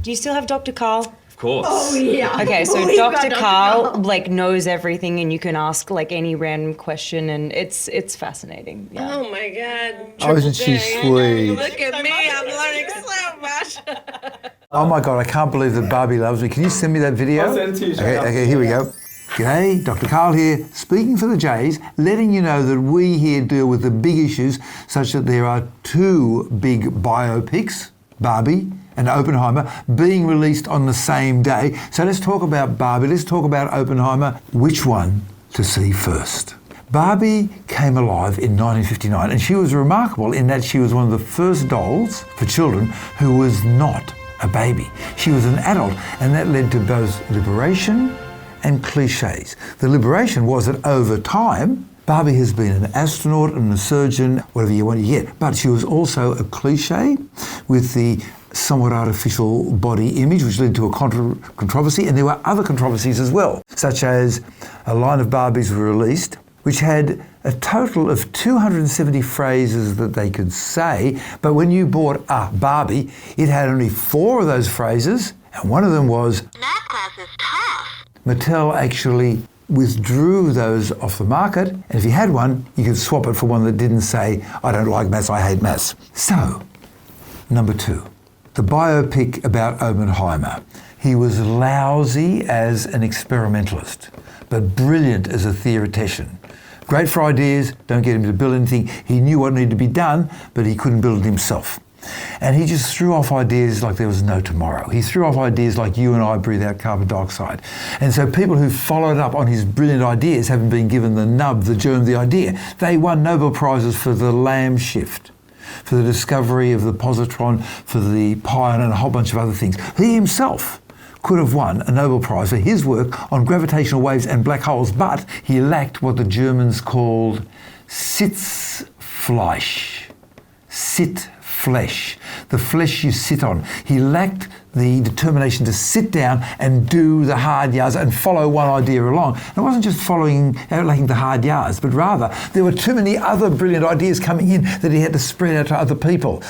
Do you still have Dr. Karl? Of course. Oh, yeah. Okay, so We've got Dr. Karl like knows everything, and you can ask like any random question, and it's fascinating. Yeah. Oh my God. Oh, isn't she sweet? Look at me, I'm learning so much. Oh my God, I can't believe that Barbie loves me. Can you send me that video? I'll send it to you straight Okay, here we go. G'day, Dr. Karl here, speaking for the Jays, letting you know that we here deal with the big issues such that there are two big biopics, Barbie and Oppenheimer, being released on the same day. So let's talk about Barbie, let's talk about Oppenheimer. Which one to see first? Barbie came alive in 1959, and she was remarkable in that she was one of the first dolls for children who was not a baby. She was an adult, and that led to both liberation and cliches. The liberation was that over time, Barbie has been an astronaut and a surgeon, whatever you want to get, but she was also a cliche with the somewhat artificial body image, which led to a controversy, and there were other controversies as well, such as a line of Barbies were released, which had a total of 270 phrases that they could say, but when you bought a Barbie, it had only 4 of those phrases, and one of them was, "Math class is tough." Mattel actually withdrew those off the market, and if you had one, you could swap it for one that didn't say, "I don't like maths, I hate maths." So, number 2, the biopic about Oppenheimer. He was lousy as an experimentalist, but brilliant as a theoretician. Great for ideas, don't get him to build anything. He knew what needed to be done, but he couldn't build it himself. And he just threw off ideas like there was no tomorrow. He threw off ideas like you and I breathe out carbon dioxide. And so people who followed up on his brilliant ideas, having been given the nub, the germ, the idea, they won Nobel Prizes for the Lamb shift, for the discovery of the positron, for the pion, and a whole bunch of other things. He himself could have won a Nobel Prize for his work on gravitational waves and black holes, but he lacked what the Germans called Sitzfleisch. Flesh, the flesh you sit on. He lacked the determination to sit down and do the hard yards and follow one idea along. And it wasn't just lacking the hard yards, but rather there were too many other brilliant ideas coming in that he had to spread out to other people.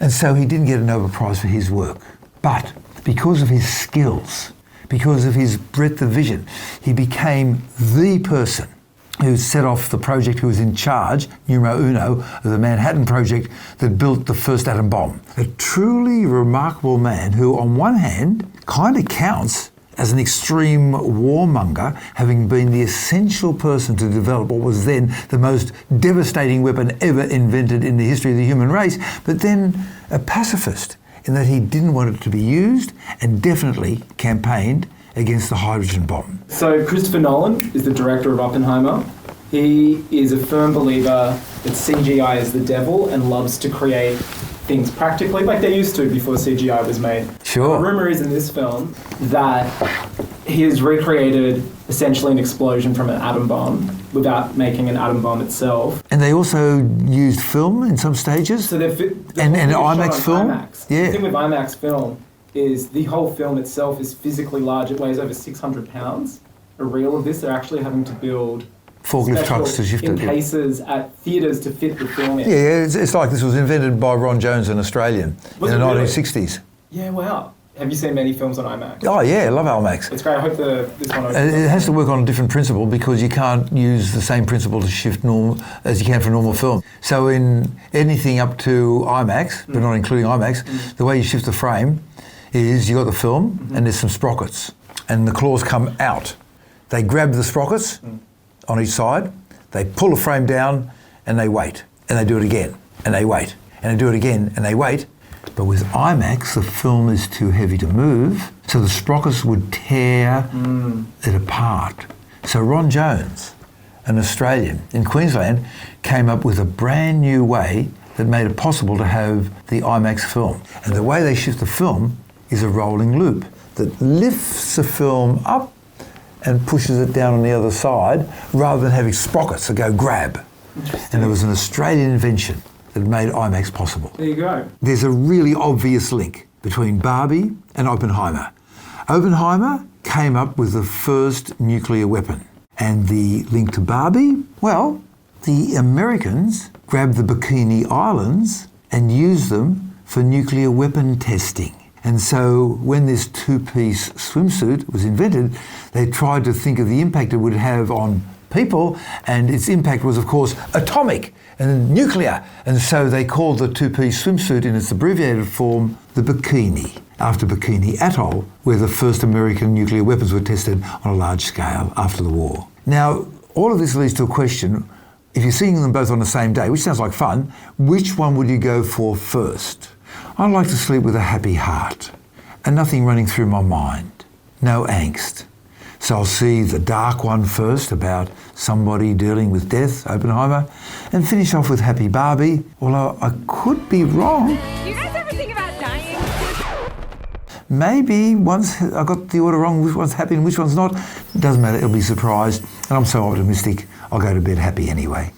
And so he didn't get a Nobel Prize for his work. But because of his skills, because of his breadth of vision, he became the person who set off the project, who was in charge, numero uno, of the Manhattan Project that built the first atom bomb. A truly remarkable man who, on one hand, kind of counts as an extreme warmonger, having been the essential person to develop what was then the most devastating weapon ever invented in the history of the human race, but then a pacifist in that he didn't want it to be used and definitely campaigned against the hydrogen bomb. So Christopher Nolan is the director of Oppenheimer. He is a firm believer that CGI is the devil and loves to create things practically like they used to before CGI was made. Sure. The rumour is in this film that he has recreated essentially an explosion from an atom bomb without making an atom bomb itself. And they also used film in some stages? So they've and IMAX film? IMAX. Yeah. The thing with IMAX film is the whole film itself is physically large. It weighs over 600 pounds. A reel of this, they're actually having to build forklift trucks to shift it. In cases at theatres to fit the film in. Yeah, it's like this was invented by Ron Jones, an Australian, Was in the it really? 1960s. Yeah, wow. Have you seen many films on IMAX? Oh yeah, I love IMAX. It's great. I hope this one... It has to work on a different principle because you can't use the same principle to shift normal as you can for normal film. So in anything up to IMAX, but not including IMAX, the way you shift the frame is you got the film and there's some sprockets and the claws come out. They grab the sprockets on each side, they pull the frame down and they wait. And they do it again and they wait. And they do it again and they wait. But with IMAX, the film is too heavy to move, so the sprockets would tear it apart. So Ron Jones, an Australian in Queensland, came up with a brand new way that made it possible to have the IMAX film. And the way they shift the film is a rolling loop that lifts the film up and pushes it down on the other side, rather than having sprockets that go grab. And there was an Australian invention that made IMAX possible. There you go. There's a really obvious link between Barbie and Oppenheimer. Oppenheimer came up with the first nuclear weapon. And the link to Barbie? Well, the Americans grabbed the Bikini Islands and used them for nuclear weapon testing. And so when this two-piece swimsuit was invented, they tried to think of the impact it would have on people, and its impact was, of course, atomic and nuclear. And so they called the two-piece swimsuit in its abbreviated form the bikini, after Bikini Atoll, where the first American nuclear weapons were tested on a large scale after the war. Now, all of this leads to a question. If you're seeing them both on the same day, which sounds like fun, which one would you go for first? I'd like to sleep with a happy heart and nothing running through my mind. No angst. So I'll see the dark one first, about somebody dealing with death, Oppenheimer, and finish off with Happy Barbie, although I could be wrong. Do you guys ever think about dying? Maybe once I got the order wrong, which one's happy and which one's not. It doesn't matter, it'll be surprised. And I'm so optimistic, I'll go to bed happy anyway.